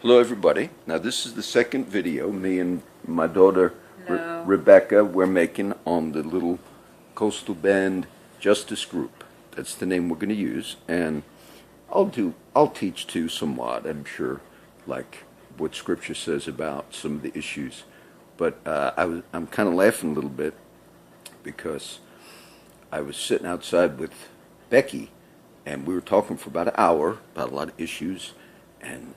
Hello everybody. Now this is the second video me and my daughter Hello. Rebecca we're making on the little Coastal Bend Justice Group. That's the name we're going to use, and I'll teach too somewhat, I'm sure, like what scripture says about some of the issues. But I'm kind of laughing a little bit because I was sitting outside with Becky and we were talking for about an hour about a lot of issues, and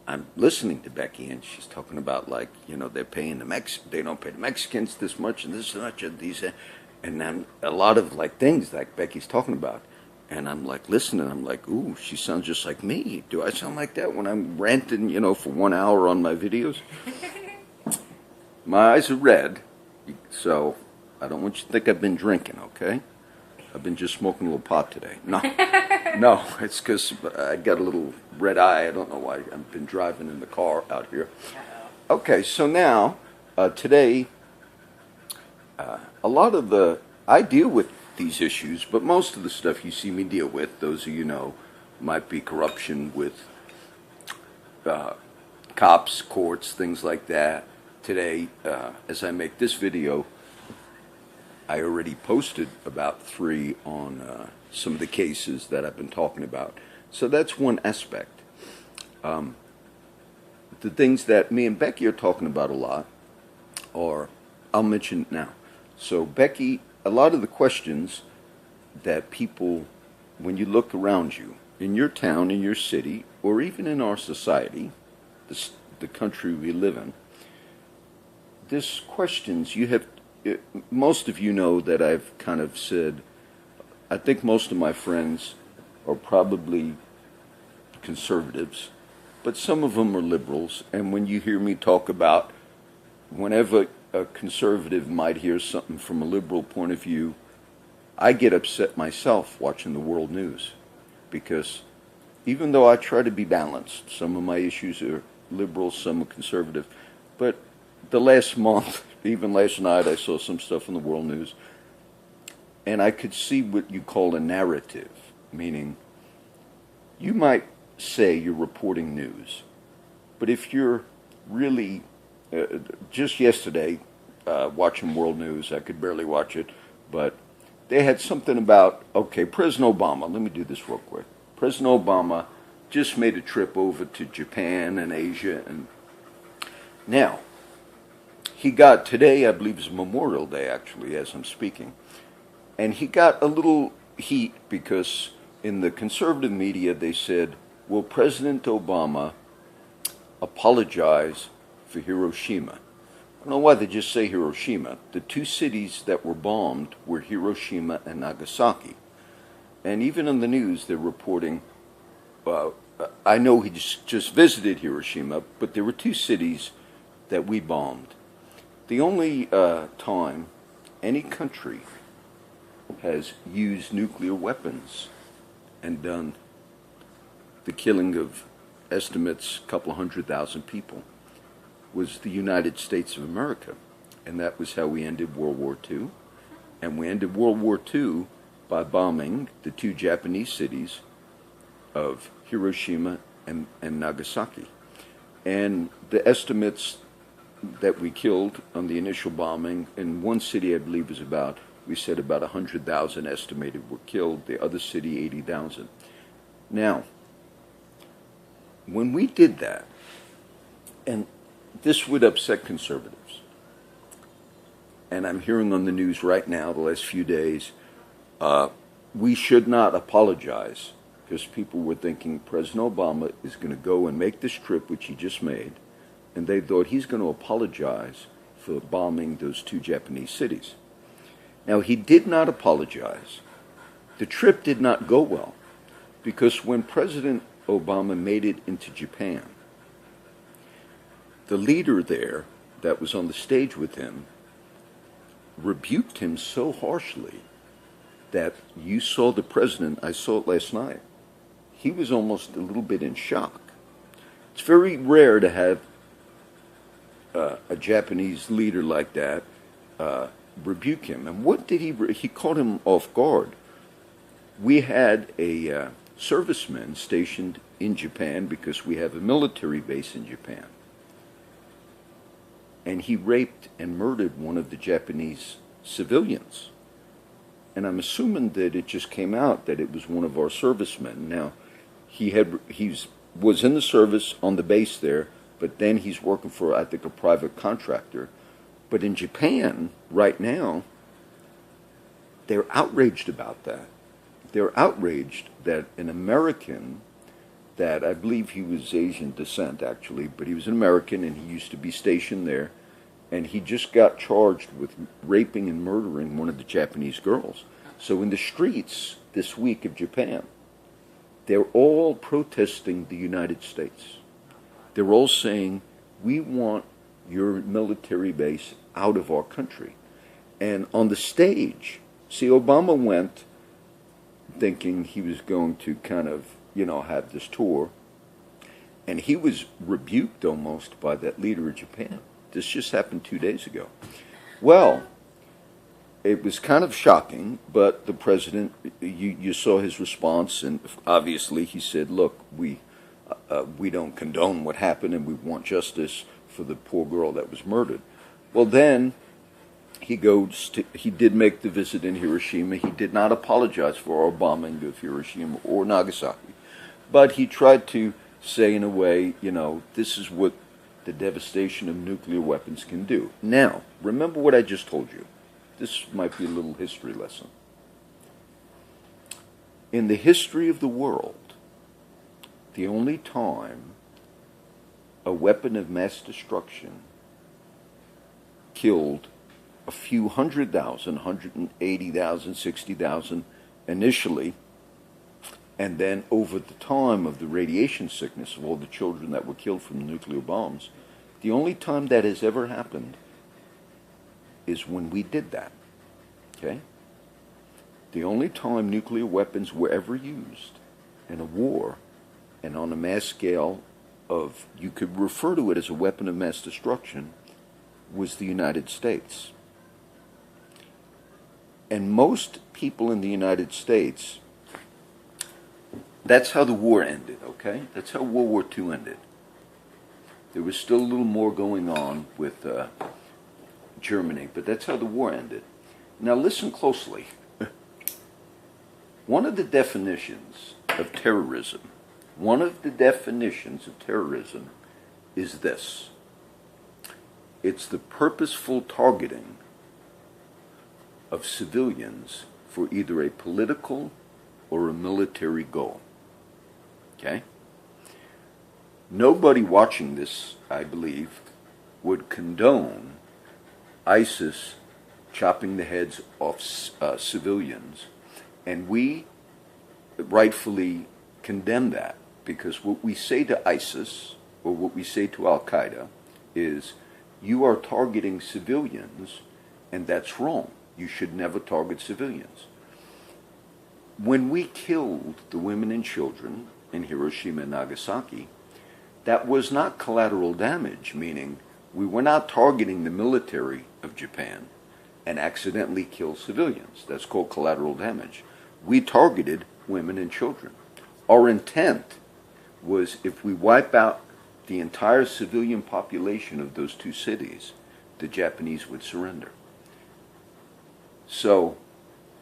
I'm listening to Becky, and she's talking about, like, they're paying they don't pay the Mexicans this much and this much and these, and then a lot of like things like Becky's talking about, and I'm like listening. I'm like, ooh, she sounds just like me. Do I sound like that when I'm ranting, for 1 hour on my videos? My eyes are red, so I don't want you to think I've been drinking, okay? I've been just smoking a little pot today. No, it's because I got a little red eye. I don't know why. I've been driving in the car out here. Okay, so now, today, a lot of I deal with these issues, but most of the stuff you see me deal with, those of you know, might be corruption with cops, courts, things like that. Today, as I make this video, I already posted about 3 on some of the cases that I've been talking about. So that's one aspect. The things that me and Becky are talking about a lot are, I'll mention it now. So Becky, a lot of the questions that people, when you look around you, in your town, in your city, or even in our society, the country we live in, there's questions you have. Most of you know that I've kind of said, I think most of my friends are probably conservatives, but some of them are liberals. And when you hear me talk about, whenever a conservative might hear something from a liberal point of view, I get upset myself watching the world news, because even though I try to be balanced, some of my issues are liberal, some are conservative, but the last month, even last night, I saw some stuff in the world news, and I could see what you call a narrative, meaning you might say you're reporting news, but if you're really, just yesterday, watching world news, I could barely watch it, but they had something about, okay, President Obama, let me do this real quick. President Obama just made a trip over to Japan and Asia, and now, he got, today I believe is Memorial Day actually as I'm speaking, and he got a little heat because in the conservative media they said, will President Obama apologize for Hiroshima? I don't know why they just say Hiroshima. The 2 cities that were bombed were Hiroshima and Nagasaki, and even in the news they're reporting, I know he just visited Hiroshima, but there were 2 cities that we bombed. The only time any country has used nuclear weapons and done the killing of estimates a couple 100,000 people was the United States of America. And that was how we ended World War II. And we ended World War II by bombing the 2 Japanese cities of Hiroshima and Nagasaki. And the estimates that we killed on the initial bombing, in one city I believe was we said about 100,000 estimated were killed, the other city 80,000. Now, when we did that, and this would upset conservatives, and I'm hearing on the news right now the last few days, we should not apologize, because people were thinking President Obama is going to go and make this trip, which he just made, and they thought he's going to apologize for bombing those 2 Japanese cities. Now, he did not apologize. The trip did not go well, because when President Obama made it into Japan, the leader there that was on the stage with him rebuked him so harshly that you saw the president, I saw it last night, he was almost a little bit in shock. It's very rare to have a Japanese leader like that rebuke him. And what did he caught him off guard. We had a servicemen stationed in Japan because we have a military base in Japan. And he raped and murdered one of the Japanese civilians. And I'm assuming that it just came out that it was one of our servicemen. Now, he was in the service on the base there, but then he's working for, I think, a private contractor. But in Japan, right now, they're outraged about that. They're outraged that an American, that I believe he was Asian descent actually, but he was an American and he used to be stationed there, and he just got charged with raping and murdering one of the Japanese girls. So in the streets this week of Japan, they're all protesting the United States. They're all saying, we want your military base out of our country. And on the stage, see, Obama went thinking he was going to kind of, have this tour, and he was rebuked almost by that leader of Japan. This just happened 2 days ago. Well, it was kind of shocking, but the president, you saw his response, and obviously he said, look, we don't condone what happened, and we want justice for the poor girl that was murdered. Well, then he did make the visit in Hiroshima. He did not apologize for our bombing of Hiroshima or Nagasaki, but he tried to say in a way, this is what the devastation of nuclear weapons can do. Now, remember what I just told you. This might be a little history lesson. In the history of the world, the only time a weapon of mass destruction killed a few 100,000, 180,000, 60,000 initially, and then over the time of the radiation sickness of all the children that were killed from nuclear bombs, the only time that has ever happened is when we did that. Okay? The only time nuclear weapons were ever used in a war and on a mass scale of, you could refer to it as a weapon of mass destruction, was the United States. And most people in the United States, that's how the war ended, okay? That's how World War II ended. There was still a little more going on with Germany, but that's how the war ended. Now listen closely. One of the definitions of terrorism is this. It's the purposeful targeting of civilians for either a political or a military goal. Okay? Nobody watching this, I believe, would condone ISIS chopping the heads off civilians, and we rightfully condemn that, because what we say to ISIS, or what we say to Al-Qaeda, is, you are targeting civilians, and that's wrong. You should never target civilians. When we killed the women and children in Hiroshima and Nagasaki, that was not collateral damage, meaning we were not targeting the military of Japan and accidentally killed civilians. That's called collateral damage. We targeted women and children. Our intent was, if we wipe out the entire civilian population of those two cities, the Japanese would surrender. So,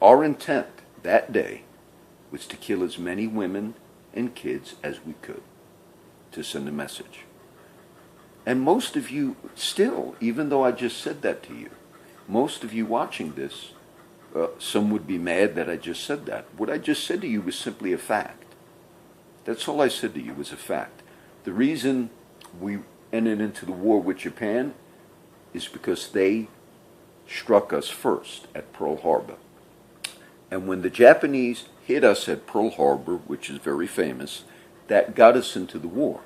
our intent that day was to kill as many women and kids as we could, to send a message. And most of you still, even though I just said that to you, most of you watching this, some would be mad that I just said that. What I just said to you was simply a fact. That's all I said to you was a fact. The reason we entered into the war with Japan is because they struck us first at Pearl Harbor. And when the Japanese hit us at Pearl Harbor, which is very famous, that got us into the war.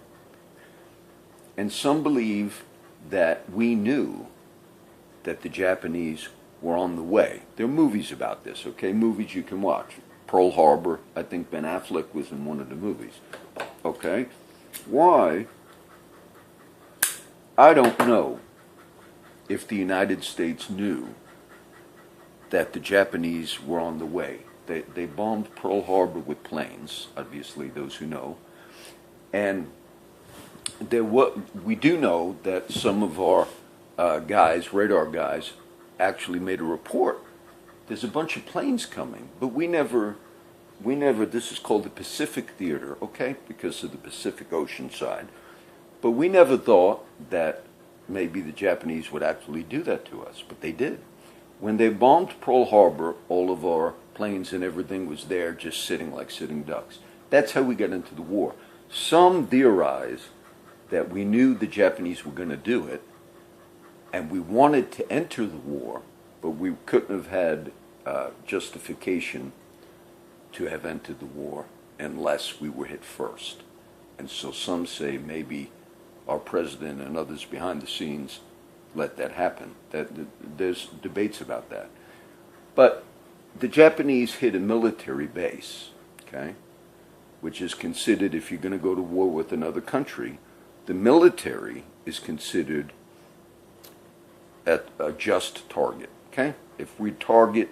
And some believe that we knew that the Japanese were on the way. There are movies about this, okay? Movies you can watch. Pearl Harbor, I think Ben Affleck was in one of the movies. Okay? Why? I don't know if the United States knew that the Japanese were on the way. They bombed Pearl Harbor with planes, obviously, those who know. And we do know that some of our guys, radar guys, actually made a report. There's a bunch of planes coming, but we never, this is called the Pacific Theater, okay, because of the Pacific Ocean side. But we never thought that maybe the Japanese would actually do that to us, but they did. When they bombed Pearl Harbor, all of our planes and everything was there just sitting like sitting ducks. That's how we got into the war. Some theorize that we knew the Japanese were going to do it, and we wanted to enter the war, but we couldn't have had justification to have entered the war unless we were hit first. And so some say maybe our president and others behind the scenes let that happen. There's debates about that. But the Japanese hit a military base, okay, which is considered, if you're going to go to war with another country, the military is considered a just target, okay? If we target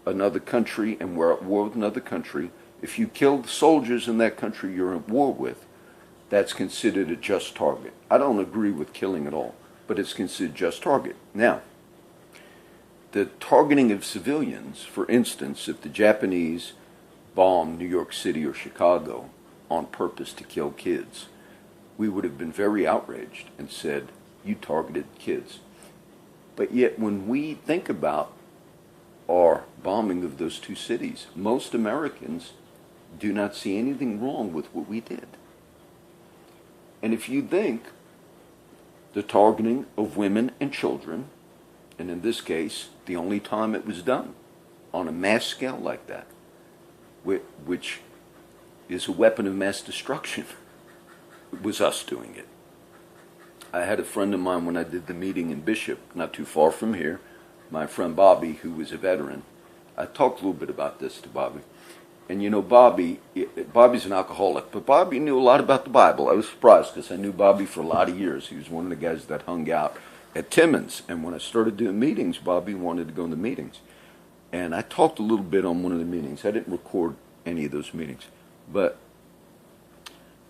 another country and we're at war with another country, if you kill the soldiers in that country you're at war with, that's considered a just target. I don't agree with killing at all, but it's considered just target. Now, the targeting of civilians, for instance, if the Japanese bombed New York City or Chicago on purpose to kill kids, we would have been very outraged and said, you targeted kids. But yet when we think about our bombing of those two cities, most Americans do not see anything wrong with what we did. And if you think the targeting of women and children, and in this case, the only time it was done on a mass scale like that, which is a weapon of mass destruction, it was us doing it. I had a friend of mine when I did the meeting in Bishop, not too far from here, my friend Bobby, who was a veteran. I talked a little bit about this to Bobby. And you know, Bobby's an alcoholic, but Bobby knew a lot about the Bible. I was surprised because I knew Bobby for a lot of years. He was one of the guys that hung out at Timmons. And when I started doing meetings, Bobby wanted to go in the meetings. And I talked a little bit on one of the meetings. I didn't record any of those meetings. But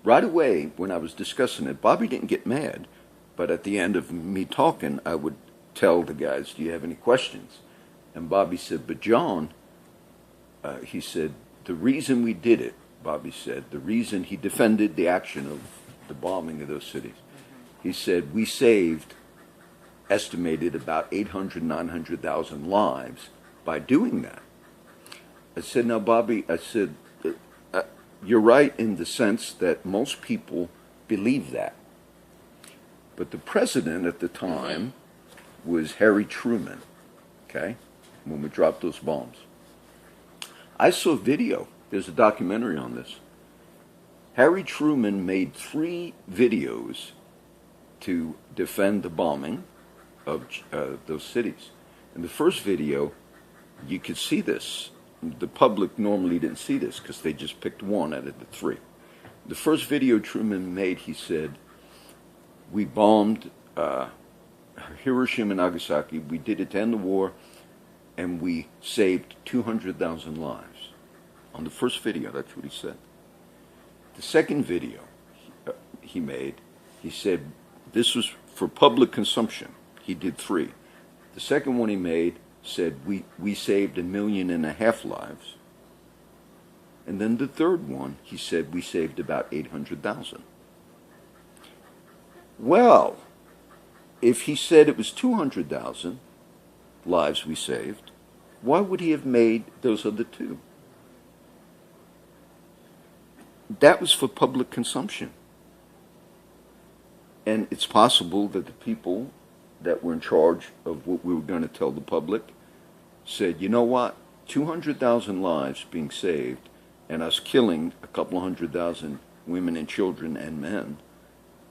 right away, when I was discussing it, Bobby didn't get mad. But at the end of me talking, I would tell the guys, do you have any questions? And Bobby said, but John, he said, the reason we did it, Bobby said, the reason he defended the action of the bombing of those cities, he said, we saved, estimated about 800, 900,000 lives by doing that. I said, now, Bobby, I said, you're right in the sense that most people believe that. But the president at the time was Harry Truman, okay, when we dropped those bombs. I saw video. There's a documentary on this. Harry Truman made 3 videos to defend the bombing of those cities. In the first video, you could see this. The public normally didn't see this because they just picked one out of the 3. The first video Truman made, he said, we bombed Hiroshima and Nagasaki. We did it to end the war, and we saved 200,000 lives. On the first video, that's what he said. The second video he made, he said this was for public consumption. He did 3. The second one he made said we saved 1.5 million lives. And then the third one, he said we saved about 800,000. Well, if he said it was 200,000 lives we saved, why would he have made those other 2? That was for public consumption. And it's possible that the people that were in charge of what we were going to tell the public said, you know what, 200,000 lives being saved and us killing a couple of 100,000 women and children and men,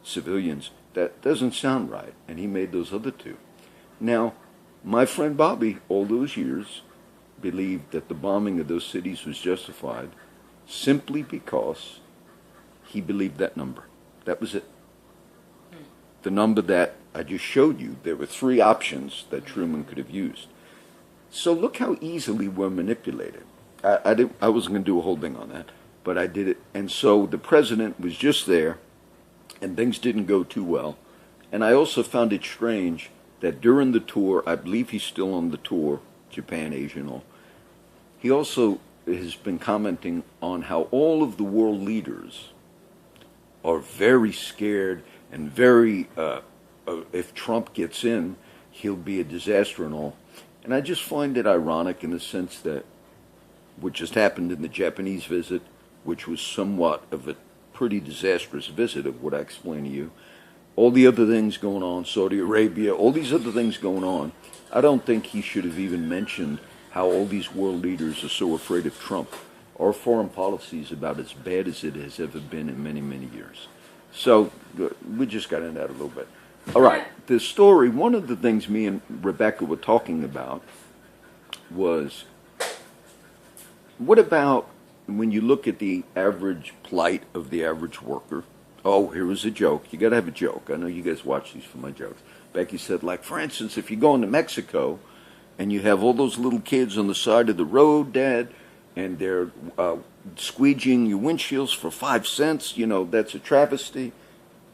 civilians, that doesn't sound right. And he made those other 2. Now, my friend Bobby, all those years, believed that the bombing of those cities was justified simply because he believed that number. That was it. The number that I just showed you, there were 3 options that Truman could have used. So look how easily we're manipulated. I wasn't going to do a whole thing on that, but I did it. And so the president was just there, and things didn't go too well. And I also found it strange that during the tour, I believe he's still on the tour, Japan, Asia, and all, he also has been commenting on how all of the world leaders are very scared and very, if Trump gets in, he'll be a disaster and all. And I just find it ironic in the sense that what just happened in the Japanese visit, which was somewhat of a pretty disastrous visit of what I explained to you, all the other things going on, Saudi Arabia, all these other things going on, I don't think he should have even mentioned how all these world leaders are so afraid of Trump. Our foreign policy is about as bad as it has ever been in many, many years. So we just got into that a little bit. All right, the story, one of the things me and Rebecca were talking about was, what about when you look at the average plight of the average worker? Oh, here was a joke. You got to have a joke. I know you guys watch these for my jokes. Becky said, like, for instance, if you go into Mexico and you have all those little kids on the side of the road, Dad, and they're squeegeeing your windshields for 5 cents, you know, that's a travesty.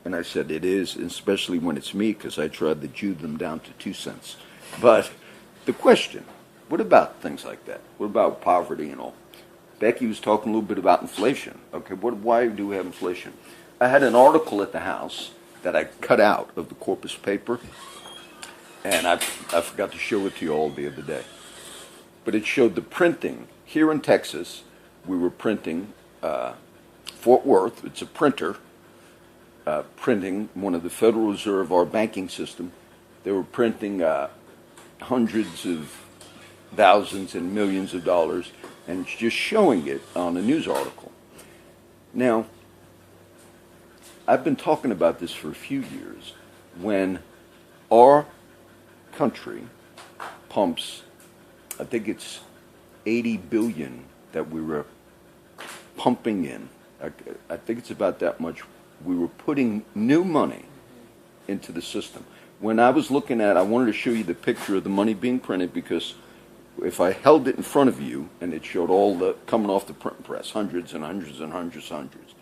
And I said, it is, especially when it's me, because I tried to Jew them down to 2 cents. But the question, what about things like that? What about poverty and all? Becky was talking a little bit about inflation. Okay, why do we have inflation? I had an article at the house that I cut out of the corpus paper, and I forgot to show it to you all the other day. But it showed the printing. Here in Texas, we were printing Fort Worth. It's a printer printing one of the Federal Reserve, our banking system. They were printing hundreds of thousands and millions of dollars and just showing it on a news article. Now, I've been talking about this for a few years. When our country pumps, I think it's 80 billion that we were pumping in. I think it's about that much. We were putting new money into the system. When I was looking at, I wanted to show you the picture of the money being printed, because if I held it in front of you and it showed all the coming off the print press, hundreds and hundreds and hundreds and hundreds,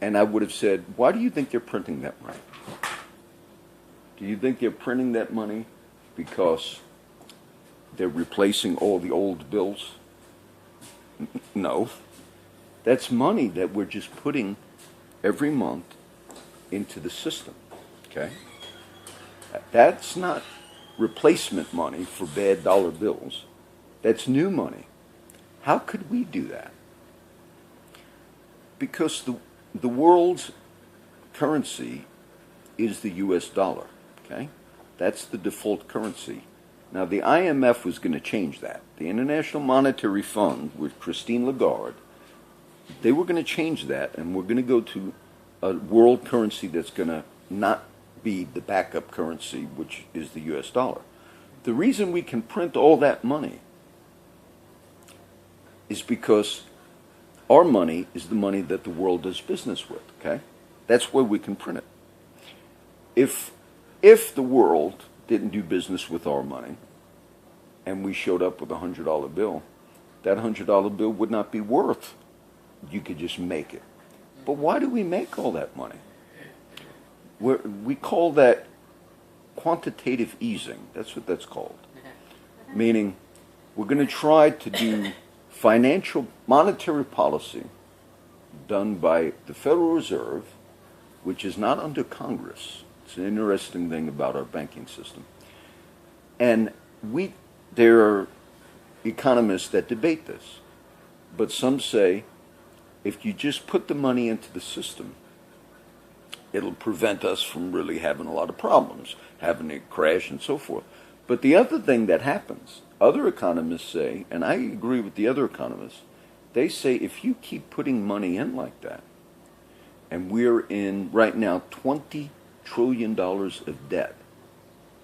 and I would have said, why do you think they're printing that money? Do you think they're printing that money because they're replacing all the old bills? No. That's money that we're just putting every month into the system, okay? That's not replacement money for bad dollar bills. That's new money. How could we do that? Because the world's currency is the US dollar, okay? That's the default currency. Now, the IMF was going to change that. The International Monetary Fund with Christine Lagarde, they were going to change that, and we're going to go to a world currency that's going to not be the backup currency, which is the US dollar. The reason we can print all that money is because our money is the money that the world does business with, okay? That's where we can print it. If the world didn't do business with our money and we showed up with a $100 bill, that $100 bill would not be worth. You could just make it. But why do we make all that money? We call that quantitative easing. That's what that's called. Meaning, we're going to try to do financial monetary policy done by the Federal Reserve, which is not under Congress. It's an interesting thing about our banking system. And there are economists that debate this. But some say, if you just put the money into the system, it'll prevent us from really having a lot of problems, having a crash and so forth. But the other thing that happens, other economists say, and I agree with the other economists, they say if you keep putting money in like that, and we're in right now $20 trillion of debt,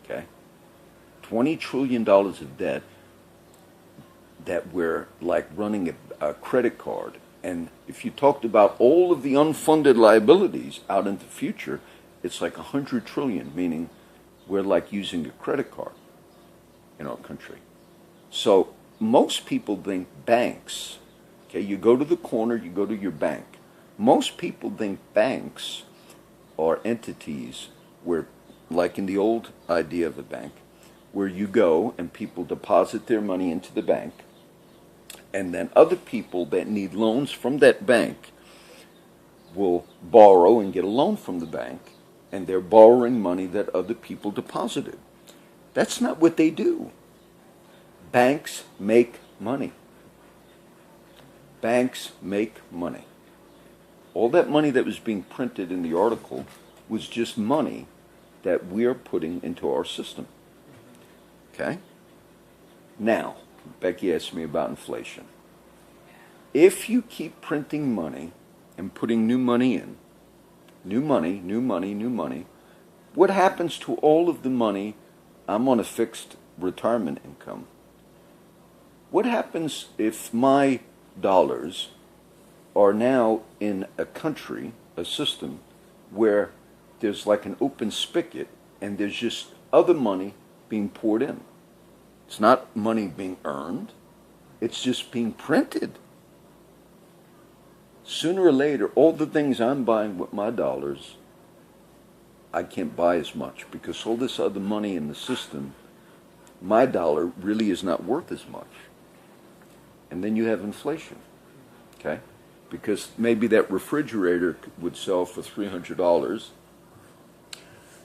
okay? $20 trillion of debt that we're like running a credit card. And if you talked about all of the unfunded liabilities out in the future, it's like 100 trillion, meaning we're like using a credit card in our country. So most people think banks, okay, you go to the corner, you go to your bank. Most people think banks are entities where, like in the old idea of a bank, where you go and people deposit their money into the bank, and then other people that need loans from that bank will borrow and get a loan from the bank, and they're borrowing money that other people deposited. That's not what they do. Banks make money. Banks make money. All that money that was being printed in the article was just money that we're putting into our system. Okay? Now, Becky asked me about inflation. If you keep printing money and putting new money in, new money, what happens to all of the money? I'm on a fixed retirement income. What happens if my dollars are now in a country, a system, where there's like an open spigot and there's just other money being poured in? It's not money being earned. It's just being printed. Sooner or later, all the things I'm buying with my dollars, I can't buy as much because all this other money in the system, my dollar really is not worth as much. And then you have inflation, okay? Because maybe that refrigerator would sell for $300,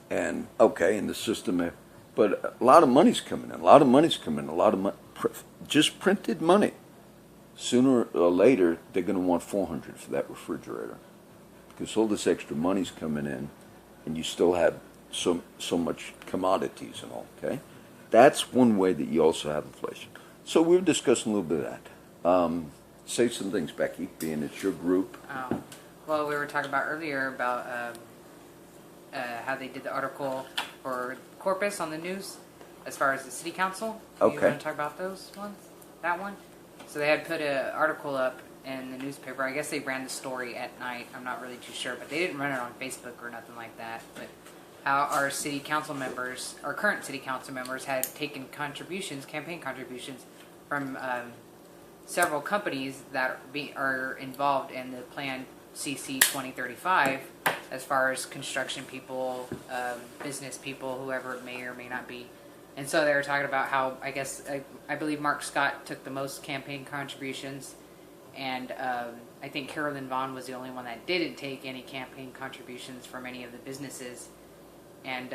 and okay, in the system, but a lot of money's coming in, just printed money. Sooner or later, they're going to want $400 for that refrigerator because all this extra money's coming in, and you still have so much commodities and all. Okay, that's one way that you also have inflation. So we were discussing a little bit of that. Say some things, Becky, being it's your group. Well, we were talking about earlier about how they did the article for Corpus on the news as far as the city council. Okay. You want to talk about those ones? That one? So they had put an article up in the newspaper. I guess they ran the story at night. I'm not really too sure, but they didn't run it on Facebook or nothing like that. But how our city council members, our current city council members, had taken contributions, campaign contributions, from several companies that are involved in the Plan CC 2035, as far as construction people, business people, whoever it may or may not be. And so they were talking about how, I believe Mark Scott took the most campaign contributions, and I think Carolyn Vaughn was the only one that didn't take any campaign contributions from any of the businesses, and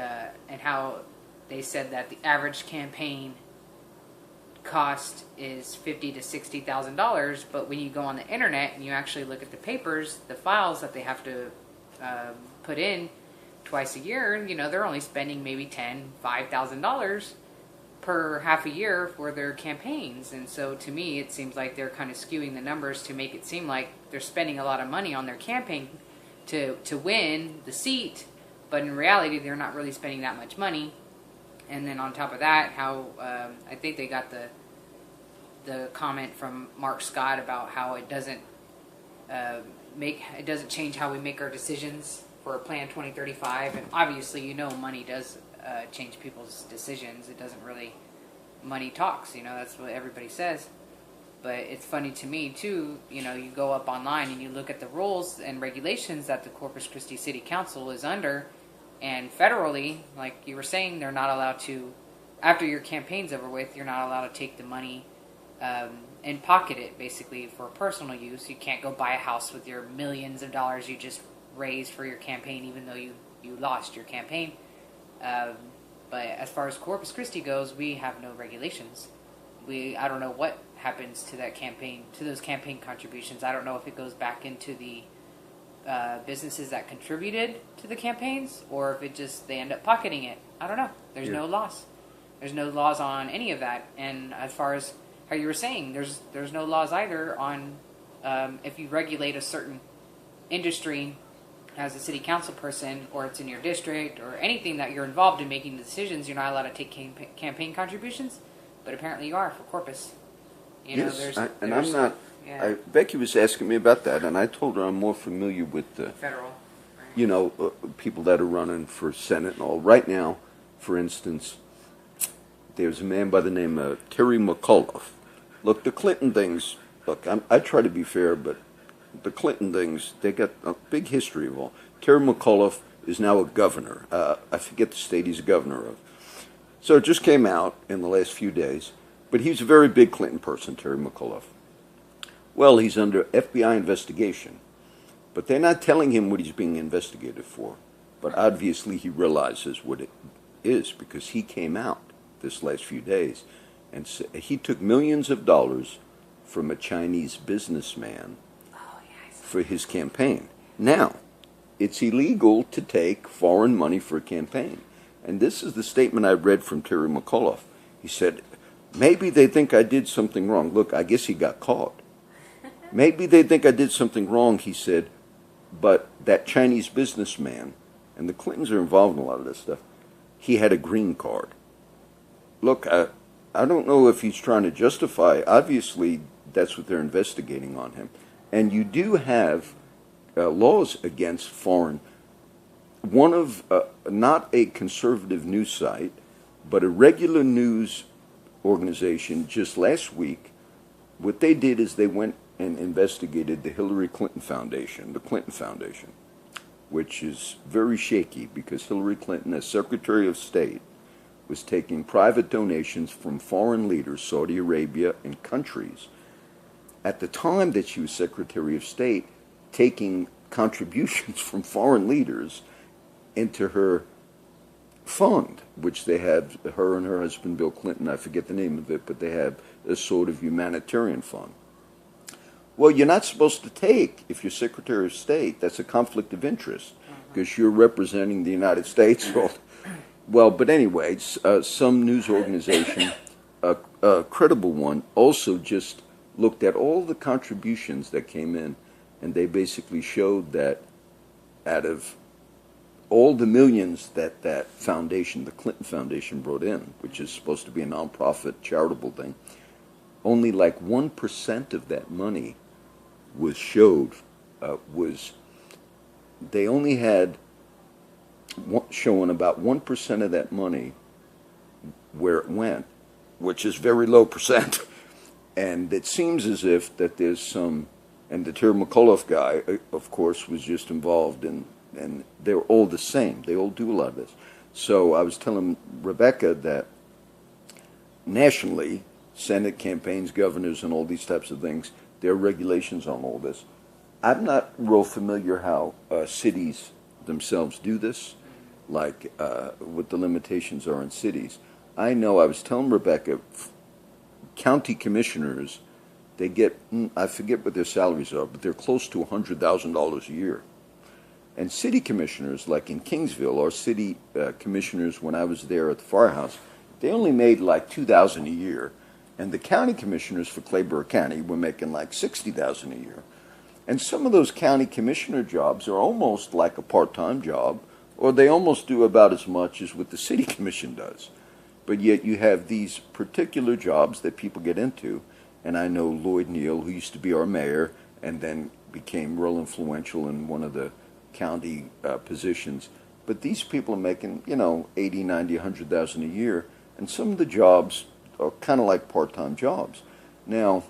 how they said that the average campaign cost is $50,000 to $60,000, but when you go on the internet and you actually look at the papers, the files that they have to put in twice a year, they're only spending maybe $5,000 per half a year for their campaigns. And so to me, it seems like they're kind of skewing the numbers to make it seem like they're spending a lot of money on their campaign to win the seat, but in reality, they're not really spending that much money. And then on top of that, how I think they got the comment from Mark Scott about how it doesn't change how we make our decisions for Plan 2035. And obviously, money does change people's decisions. It doesn't really, money talks. That's what everybody says. But it's funny to me too. You go up online and you look at the rules and regulations that the Corpus Christi City Council is under. And federally, like you were saying, they're not allowed to, after your campaign's over with, you're not allowed to take the money and pocket it, basically, for personal use. You can't go buy a house with your millions of dollars you just raised for your campaign, even though you lost your campaign. But as far as Corpus Christi goes, we have no regulations. I don't know what happens to that campaign, to those campaign contributions. I don't know if it goes back into the businesses that contributed to the campaigns, or if they end up pocketing it. I don't know. There's no laws. There's no laws on any of that. And as far as how you were saying, there's no laws either on if you regulate a certain industry as a city council person, or it's in your district, or anything that you're involved in making decisions, you're not allowed to take campaign contributions. But apparently you are for Corpus. I'm not. Yeah. Becky was asking me about that, and I told her I'm more familiar with the federal, people that are running for Senate and all. Right now, for instance, there's a man by the name of Terry McAuliffe, Look, the Clinton things, look, I try to be fair, but the Clinton things, they got a big history of all. Terry McAuliffe is now a governor. I forget the state he's a governor of. So it just came out in the last few days, but he's a very big Clinton person, Terry McAuliffe. Well, he's under FBI investigation, but they're not telling him what he's being investigated for. But obviously he realizes what it is because he came out this last few days and he took millions of dollars from a Chinese businessman for his campaign. Now, it's illegal to take foreign money for a campaign. And this is the statement I read from Terry McAuliffe. He said, maybe they think I did something wrong. Look, I guess he got caught. Maybe they think I did something wrong, he said, but that Chinese businessman, and the Clintons are involved in a lot of this stuff, he had a green card. Look, I don't know if he's trying to justify. Obviously, that's what they're investigating on him. And you do have laws against foreign. One of, not a conservative news site, but a regular news organization just last week, what they did is they went and investigated the Hillary Clinton Foundation, the Clinton Foundation, which is very shaky because Hillary Clinton, as Secretary of State, was taking private donations from foreign leaders, Saudi Arabia and countries, at the time that she was Secretary of State, taking contributions from foreign leaders into her fund, which they have, her and her husband Bill Clinton, I forget the name of it, but they have a sort of humanitarian fund. Well, you're not supposed to take, if you're Secretary of State, that's a conflict of interest, because you're representing the United States. Well, but anyway, some news organization, a credible one, also just looked at all the contributions that came in, and they basically showed that out of all the millions that that foundation, the Clinton Foundation, brought in, which is supposed to be a nonprofit charitable thing, only like 1% of that money was showed, they only had showing about 1% of that money where it went, which is very low percent. And it seems as if that there's some, and the Terry McAuliffe guy, of course, was just involved in, and they're all the same. They all do a lot of this. So I was telling Rebecca that nationally, Senate campaigns, governors, and all these types of things, there are regulations on all this. I'm not real familiar how cities themselves do this, like what the limitations are in cities. I know, I was telling Rebecca, county commissioners, they get, I forget what their salaries are, but they're close to $100,000 a year. And city commissioners, like in Kingsville, our city commissioners, when I was there at the firehouse, they only made like $2,000 a year. And the county commissioners for Clayburgh County were making like $60,000 a year. And some of those county commissioner jobs are almost like a part-time job, or they almost do about as much as what the city commission does. But yet you have these particular jobs that people get into. And I know Lloyd Neal, who used to be our mayor and then became real influential in one of the county positions. But these people are making, you know, 80, 90, 100,000 a year. And some of the jobs are kind of like part-time jobs. Now,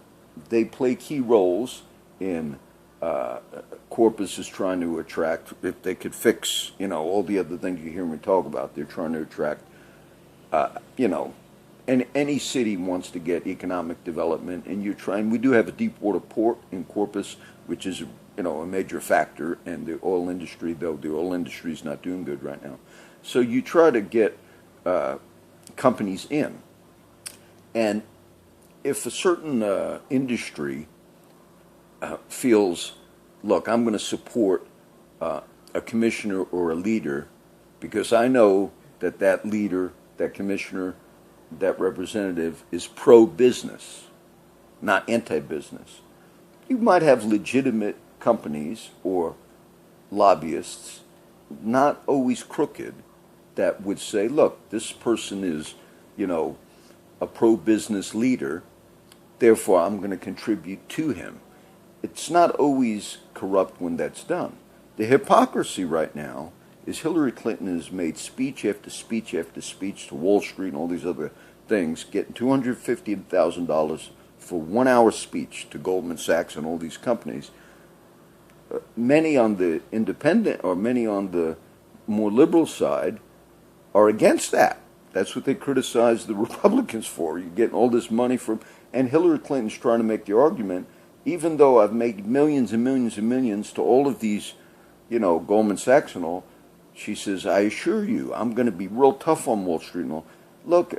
they play key roles in Corpus is trying to attract, if they could fix, you know, all the other things you hear me talk about, they're trying to attract, you know, and any city wants to get economic development, and you're trying, we do have a deep water port in Corpus, which is, you know, a major factor, and the oil industry, though the oil industry is not doing good right now. So you try to get companies in. And if a certain industry feels, look, I'm going to support a commissioner or a leader because I know that that leader, that commissioner, that representative is pro-business, not anti-business. You might have legitimate companies or lobbyists, not always crooked, that would say, look, this person is, you know, a pro-business leader, therefore I'm going to contribute to him. It's not always corrupt when that's done. The hypocrisy right now is Hillary Clinton has made speech after speech after speech to Wall Street and all these other things, getting $250,000 for 1 hour speech to Goldman Sachs and all these companies, many on the independent or many on the more liberal side are against that. That's what they criticize the Republicans for. You're getting all this money from, and Hillary Clinton's trying to make the argument, even though I've made millions and millions and millions to all of these, Goldman Sachs and all, she says, I assure you, I'm going to be real tough on Wall Street and all. Look,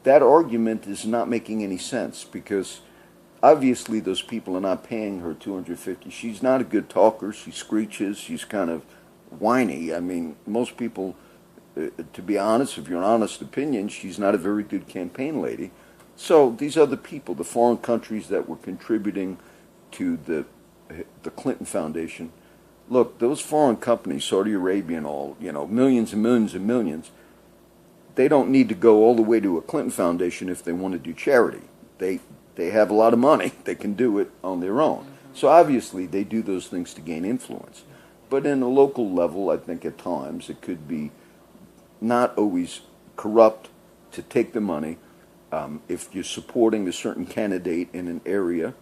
that argument is not making any sense because obviously those people are not paying her $250. She's not a good talker. She screeches. She's kind of whiny. I mean, most people, to be honest, if you're an honest opinion, she's not a very good campaign lady. So these other people, the foreign countries that were contributing to the Clinton Foundation, look, those foreign companies, Saudi Arabia and all, millions and millions and millions, they don't need to go all the way to a Clinton Foundation if they want to do charity. They have a lot of money. They can do it on their own. So obviously they do those things to gain influence. But in a local level, I think at times it could be not always corrupt to take the money. If you're supporting a certain candidate in an area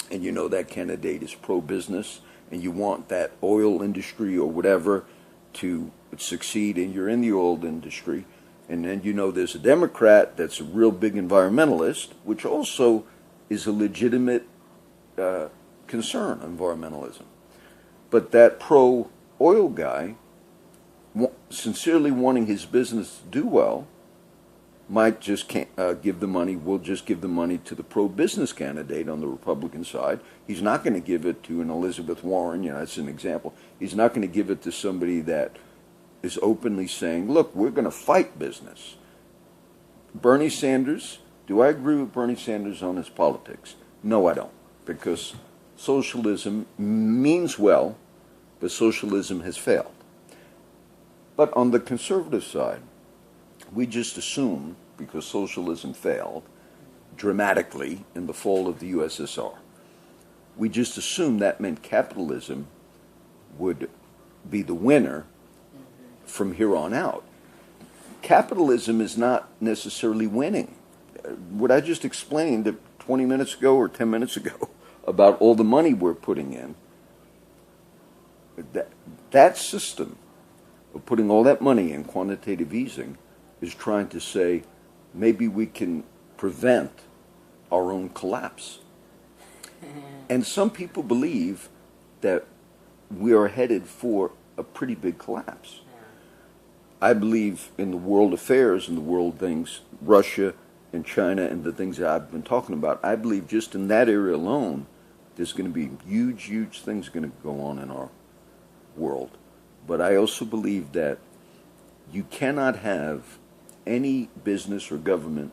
and you know that candidate is pro-business and you want that oil industry or whatever to succeed and you're in the oil industry, and then there's a Democrat that's a real big environmentalist, which also is a legitimate concern, environmentalism. But that pro-oil guy, sincerely wanting his business to do well, might just can't give the money. We'll just give the money to the pro-business candidate on the Republican side. He's not going to give it to an Elizabeth Warren. That's an example. He's not going to give it to somebody that is openly saying, look, we're going to fight business. Bernie Sanders, do I agree with Bernie Sanders on his politics? No, I don't. Because socialism means well, but socialism has failed. But on the conservative side, we just assume, because socialism failed dramatically in the fall of the USSR, we just assumed that meant capitalism would be the winner from here on out. Capitalism is not necessarily winning. What I just explained 20 minutes ago or 10 minutes ago about all the money we're putting in, that system of putting all that money in quantitative easing is trying to say maybe we can prevent our own collapse. And some people believe that we are headed for a pretty big collapse. I believe in the world affairs and the world things, Russia and China and the things that I've been talking about. I believe just in that area alone, there's going to be huge, huge things going to go on in our world. But I also believe that you cannot have any business or government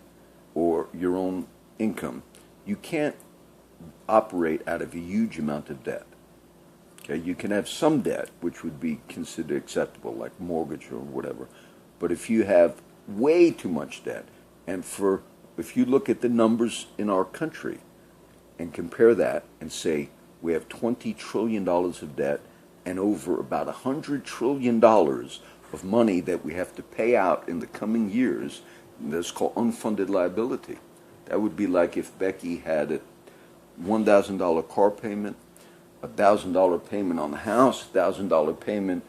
or your own income. You can't operate out of a huge amount of debt. Okay, you can have some debt, which would be considered acceptable, like mortgage or whatever. But if you have way too much debt, and if you look at the numbers in our country and compare that and say we have $20 trillion of debt and over about $100 trillion of money that we have to pay out in the coming years, that's called unfunded liability. That would be like if Becky had a $1,000 car payment, a $1,000 payment on the house, $1,000 payment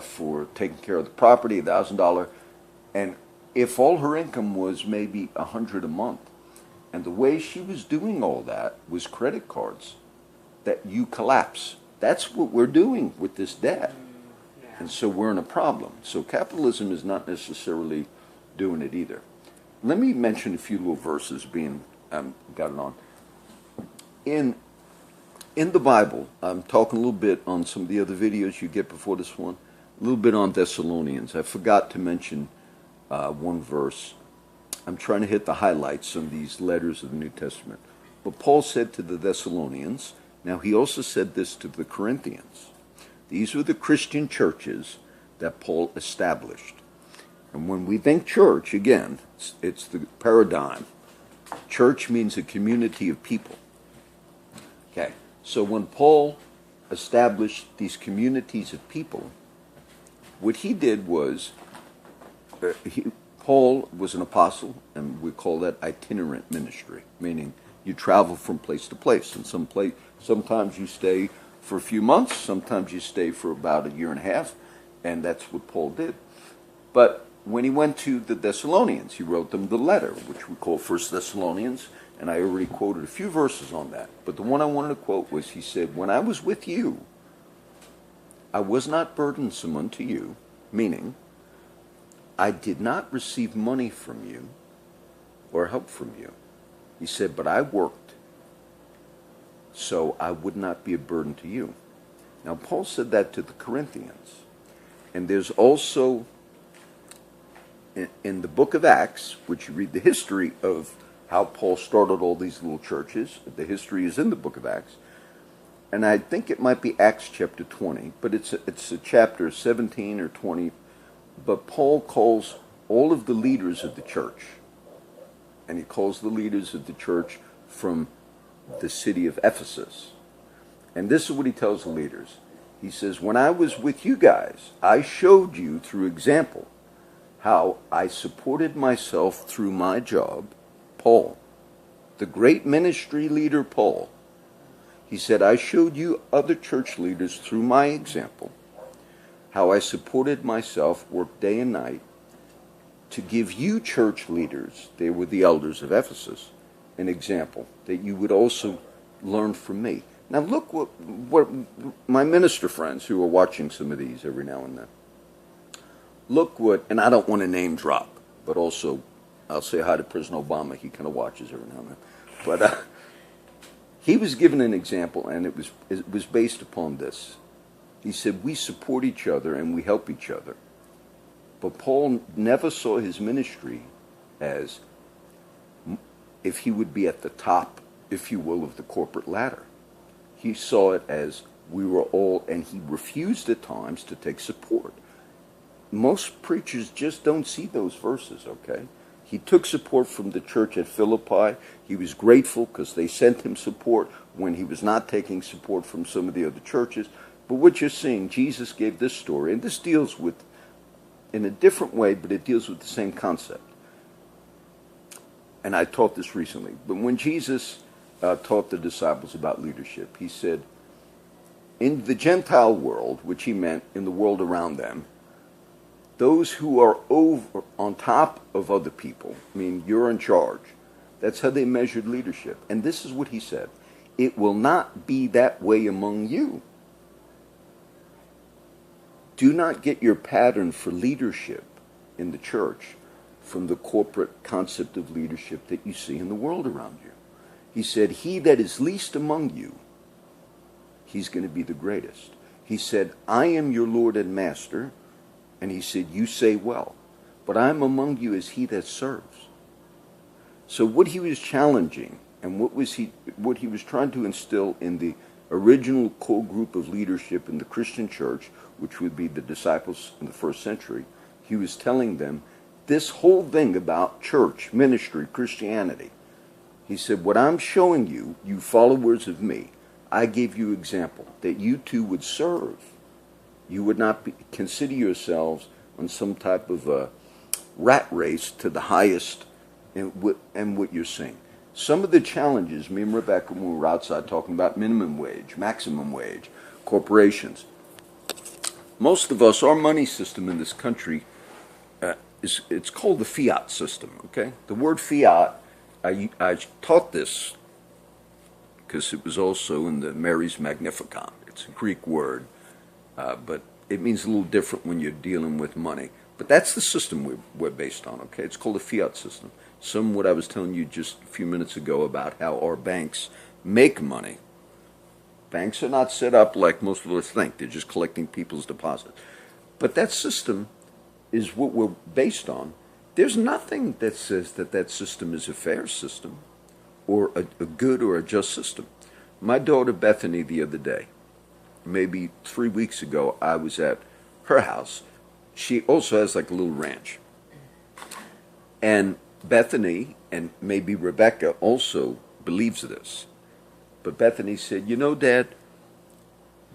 for taking care of the property, $1,000, and if all her income was maybe $100 a month, and the way she was doing all that was credit cards, that you collapse. That's what we're doing with this debt. And so we're in a problem. So capitalism is not necessarily doing it either. Let me mention a few little verses being got it on. In the Bible, I'm talking a little bit on some of the other videos you get before this one, a little bit on Thessalonians. I forgot to mention one verse. I'm trying to hit the highlights of these letters of the New Testament. But Paul said to the Thessalonians, now he also said this to the Corinthians. These were the Christian churches that Paul established. And when we think church, again, it's the paradigm. Church means a community of people. Okay, so when Paul established these communities of people, what he did was, Paul was an apostle, and we call that itinerant ministry, meaning You travel from place to place, and sometimes you stay for a few months, sometimes you stay for about a year and a half, and that's what Paul did. But when he went to the Thessalonians, he wrote them the letter, which we call First Thessalonians, and I already quoted a few verses on that. But the one I wanted to quote was, he said, "When I was with you, I was not burdensome unto you," meaning I did not receive money from you or help from you. He said, but I worked so I would not be a burden to you. Now, Paul said that to the Corinthians. And there's also, in the book of Acts, which you read the history of how Paul started all these little churches. The history is in the book of Acts. And I think it might be Acts chapter 20, but it's a chapter 17 or 20. But Paul calls all of the leaders of the church, and he calls the leaders of the church from the city of Ephesus. And this is what he tells the leaders. He says, when I was with you guys, I showed you through example how I supported myself through my job. Paul, the great ministry leader Paul, he said, I showed you other church leaders through my example how I supported myself, worked day and night, to give you church leaders, they were the elders of Ephesus, an example that you would also learn from me. Now look what my minister friends who are watching some of these every now and then, look what, and I don't want to name drop, but also I'll say hi to President Obama. He kind of watches every now and then. But he was given an example, and it was based upon this. He said, we support each other and we help each other. But Paul never saw his ministry as if he would be at the top, if you will, of the corporate ladder. He saw it as we were all, and he refused at times to take support. Most preachers just don't see those verses, okay? He took support from the church at Philippi. He was grateful because they sent him support when he was not taking support from some of the other churches. But what you're seeing, Jesus gave this story, and this deals with, in a different way, but it deals with the same concept. And I taught this recently. But when Jesus taught the disciples about leadership, he said, in the Gentile world, which he meant in the world around them, those who are over on top of other people, I mean, you're in charge. That's how they measured leadership. And this is what he said. It will not be that way among you. Do not get your pattern for leadership in the church from the corporate concept of leadership that you see in the world around you. He said, he that is least among you, he's going to be the greatest. He said, I am your Lord and Master. And he said, you say well, but I am among you as he that serves. So what he was challenging and what he was trying to instill in the original core group of leadership in the Christian church, which would be the disciples in the first century, he was telling them this whole thing about church, ministry, Christianity. He said, what I'm showing you, you followers of me, I gave you example that you too would serve. You would not consider yourselves on some type of a rat race to the highest in what you're seeing. Some of the challenges, me and Rebecca, when we were outside talking about minimum wage, maximum wage, corporations. Most of us, our money system in this country, it's called the fiat system, okay? The word fiat, I taught this because it was also in the Mary's Magnificat. It's a Greek word, but it means a little different when you're dealing with money. But that's the system we're based on, okay? It's called the fiat system. What I was telling you just a few minutes ago about how our banks make money. Banks are not set up like most of us think. They're just collecting people's deposits. But that system is what we're based on. There's nothing that says that system is a fair system or a good or a just system. My daughter Bethany the other day, maybe 3 weeks ago, I was at her house. She also has like a little ranch. And Bethany, and maybe Rebecca also believes this, but Bethany said, you know, Dad,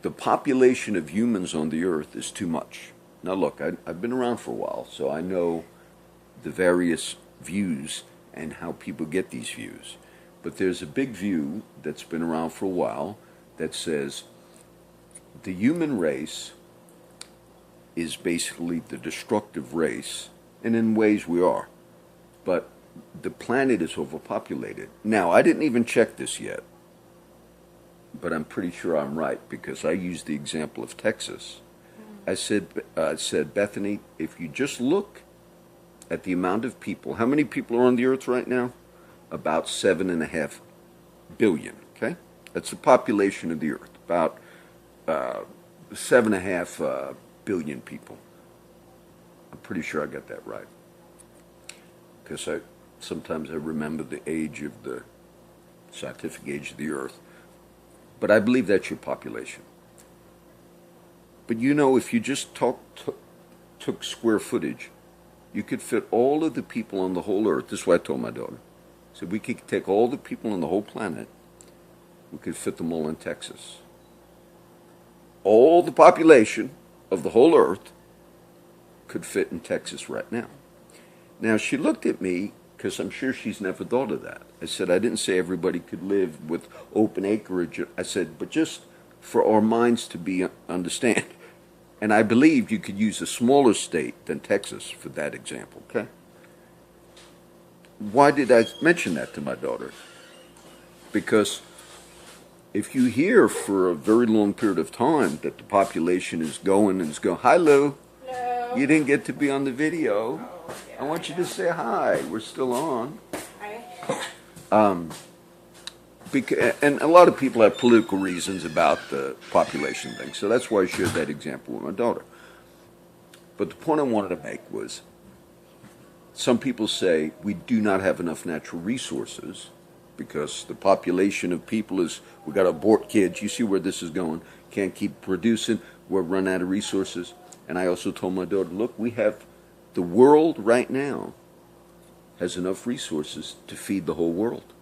the population of humans on the earth is too much. Now look, I've been around for a while, so I know the various views and how people get these views. But there's a big view that's been around for a while that says the human race is basically the destructive race, and in ways we are. But the planet is overpopulated. Now, I didn't even check this yet, but I'm pretty sure I'm right because I used the example of Texas. I said, Bethany, if you just look at the amount of people, how many people are on the earth right now? About 7.5 billion, okay? That's the population of the earth, about 7.5 billion people. I'm pretty sure I got that right. Because sometimes I remember the age of the scientific age of the earth. But I believe that's your population. But you know, if you just took square footage, you could fit all of the people on the whole earth. This is what I told my daughter. I said, we could take all the people on the whole planet, we could fit them all in Texas. All the population of the whole earth could fit in Texas right now. Now, she looked at me, because I'm sure she's never thought of that. I said, I didn't say everybody could live with open acreage. I said, but just for our minds to understand. And I believe you could use a smaller state than Texas for that example, okay? Why did I mention that to my daughter? Because if you hear for a very long period of time that the population is going and is going, hi Lou, Hello. you didn't get to be on the video. Oh, yeah, I want you to say hi. We're still on. Hi. And a lot of people have political reasons about the population thing, so that's why I shared that example with my daughter. But the point I wanted to make was, some people say we do not have enough natural resources because the population of people is, we got to abort kids. You see where this is going. Can't keep producing. We're running out of resources. And I also told my daughter, look, we have, the world right now has enough resources to feed the whole world.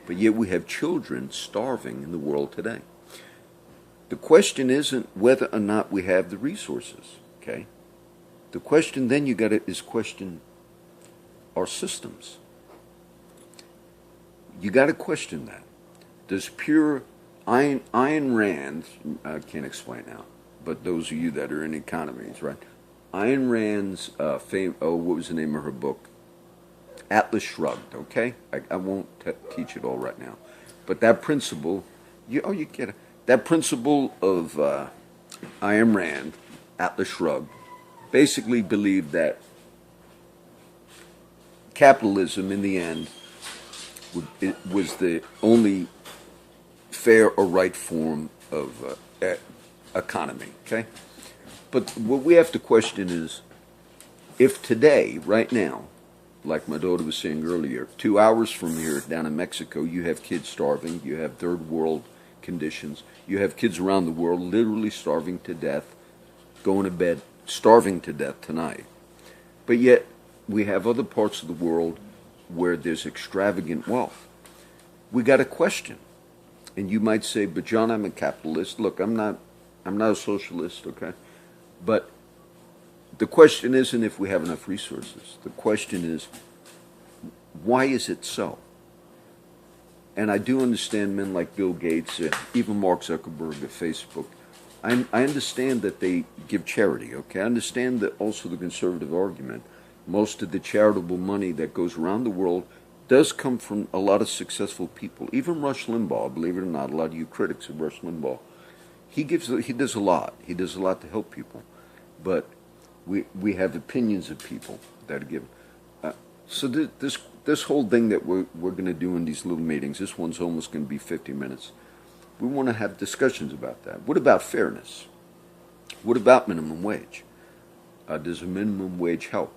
But yet we have children starving in the world today. The question isn't whether or not we have the resources, okay? The question then you got to is question our systems. You got to question that. Does pure Ayn Rand, I can't explain now, but those of you that are in economies, right? Ayn Rand's what was the name of her book? Atlas Shrugged, okay? I won't teach it all right now. But that principle, you get it. That principle of Ayn Rand, Atlas Shrugged, basically believed that capitalism, in the end, it was the only fair or right form of economy, okay? But what we have to question is, if today, right now, like my daughter was saying earlier, 2 hours from here down in Mexico, you have kids starving, you have third world conditions, you have kids around the world literally starving to death, going to bed, starving to death tonight. But yet, we have other parts of the world where there's extravagant wealth. We got a question. And you might say, but John, I'm a capitalist. Look, I'm not a socialist, okay? But the question isn't if we have enough resources. The question is, why is it so? And I do understand men like Bill Gates and even Mark Zuckerberg at Facebook. I understand that they give charity, okay? I understand that also the conservative argument. Most of the charitable money that goes around the world does come from a lot of successful people. Even Rush Limbaugh, believe it or not, a lot of you critics of Rush Limbaugh, he does a lot. He does a lot to help people. But we have opinions of people that are given. So this whole thing that we're going to do in these little meetings, this one's almost going to be 50 minutes. We want to have discussions about that. What about fairness? What about minimum wage? Does a minimum wage help?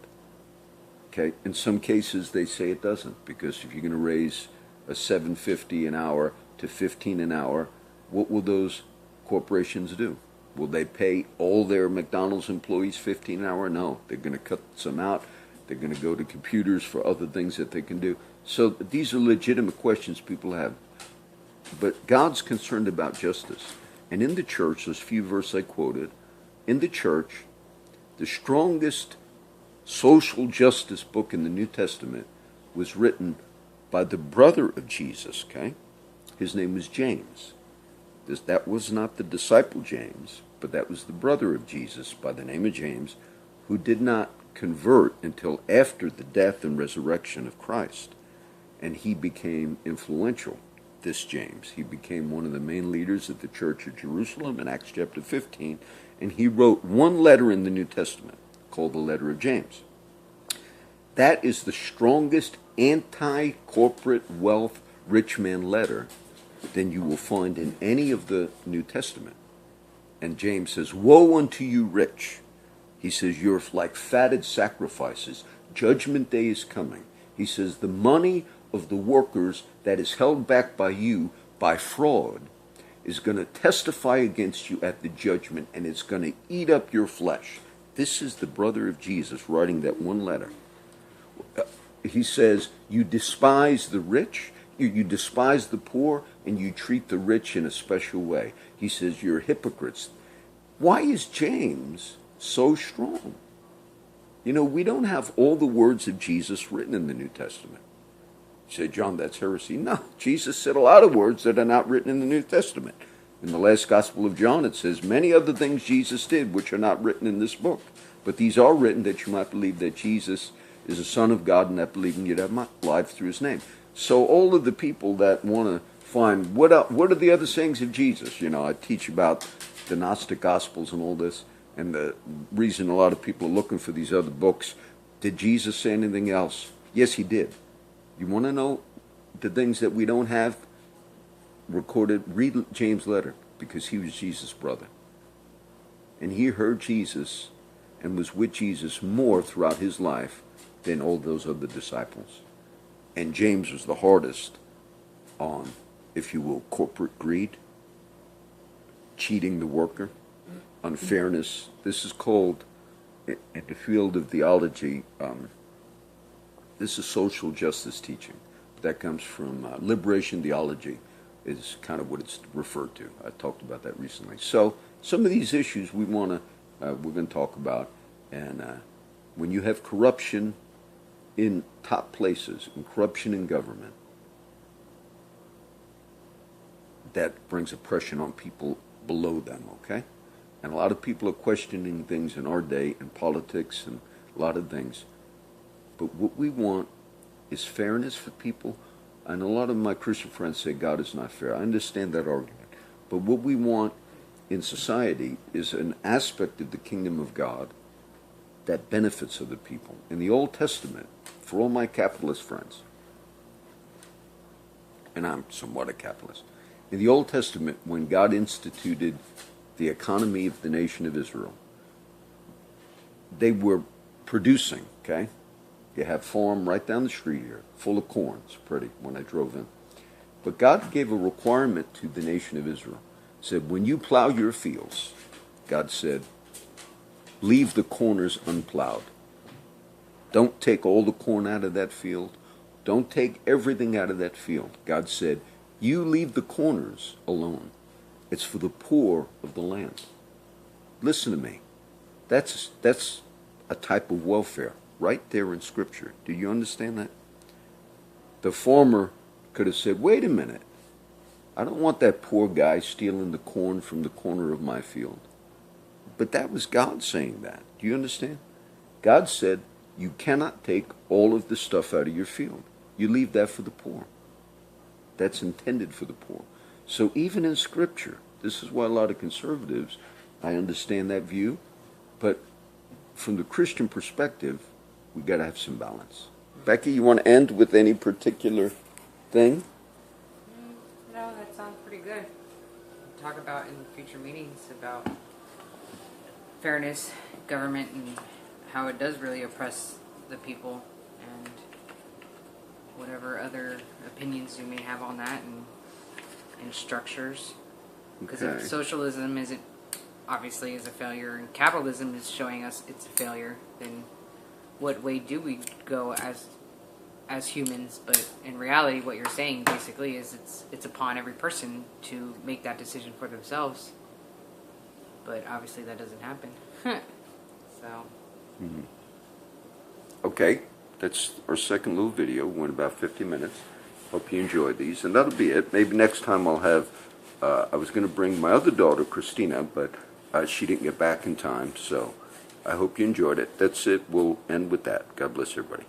Okay, in some cases they say it doesn't, because if you're going to raise a $7.50 an hour to $15 an hour, what will those corporations do? Will they pay all their McDonald's employees $15 an hour? No, they're going to cut some out. They're going to go to computers for other things that they can do. So these are legitimate questions people have. But God's concerned about justice. And in the church, those few verses I quoted, in the church, the strongest social justice book in the New Testament was written by the brother of Jesus, okay? His name was James. That was not the disciple James, but that was the brother of Jesus by the name of James, who did not convert until after the death and resurrection of Christ. And he became influential, this James. He became one of the main leaders of the Church of Jerusalem in Acts chapter 15, and he wrote one letter in the New Testament called the letter of James. That is the strongest anti-corporate wealth rich man letter than you will find in any of the New Testament. And James says, "Woe unto you rich." He says, "You're like fatted sacrifices. Judgment day is coming." He says, "The money of the workers that is held back by you by fraud is going to testify against you at the judgment, and it's going to eat up your flesh." This is the brother of Jesus writing that one letter. He says, you despise the rich, you despise the poor, and you treat the rich in a special way. He says, you're hypocrites. Why is James so strong? You know, we don't have all the words of Jesus written in the New Testament. You say, John, that's heresy. No, Jesus said a lot of words that are not written in the New Testament. In the last Gospel of John, it says, many other things Jesus did which are not written in this book. But these are written that you might believe that Jesus is the Son of God, and that believing you'd have life through his name. So all of the people that want to find, what are the other sayings of Jesus? You know, I teach about the Gnostic Gospels and all this, and the reason a lot of people are looking for these other books, did Jesus say anything else? Yes, he did. You want to know the things that we don't have recorded? Read James' letter, because he was Jesus' brother. And he heard Jesus and was with Jesus more throughout his life than all those other disciples. And James was the hardest on, if you will, corporate greed, cheating the worker, unfairness. This is called, in the field of theology, this is social justice teaching. That comes from liberation theology, is kind of what it's referred to. I talked about that recently. So some of these issues we're going to talk about. And when you have corruption in top places, and corruption in government, that brings oppression on people below them, okay? And a lot of people are questioning things in our day, in politics and a lot of things. But what we want is fairness for people. And a lot of my Christian friends say God is not fair. I understand that argument. But what we want in society is an aspect of the kingdom of God that benefits other people. In the Old Testament, for all my capitalist friends, and I'm somewhat a capitalist, in the Old Testament, when God instituted the economy of the nation of Israel, they were producing, okay? You have farm right down the street here, full of corn. It's pretty when I drove in. But God gave a requirement to the nation of Israel. He said, when you plow your fields, God said, leave the corners unplowed. Don't take all the corn out of that field. Don't take everything out of that field. God said, you leave the corners alone. It's for the poor of the land. Listen to me. That's a type of welfare right there in Scripture. Do you understand that? The farmer could have said, wait a minute. I don't want that poor guy stealing the corn from the corner of my field. But that was God saying that. Do you understand? God said, you cannot take all of the stuff out of your field. You leave that for the poor. That's intended for the poor. So even in Scripture, this is why a lot of conservatives, I understand that view, but from the Christian perspective, we got to have some balance. Becky, you want to end with any particular thing? No, that sounds pretty good. Talk about in future meetings about fairness, government, and how it does really oppress the people, and whatever other opinions you may have on that, and structures. Because if socialism isn't obviously is a failure, and capitalism is showing us it's a failure, then what way do we go as humans? But in reality, what you're saying basically is it's upon every person to make that decision for themselves. But obviously that doesn't happen. So. Okay, that's our second little video. Went about 50 minutes. Hope you enjoy these, and that'll be it. Maybe next time I'll have. I was going to bring my other daughter, Christina, but she didn't get back in time. So I hope you enjoyed it. That's it. We'll end with that. God bless everybody.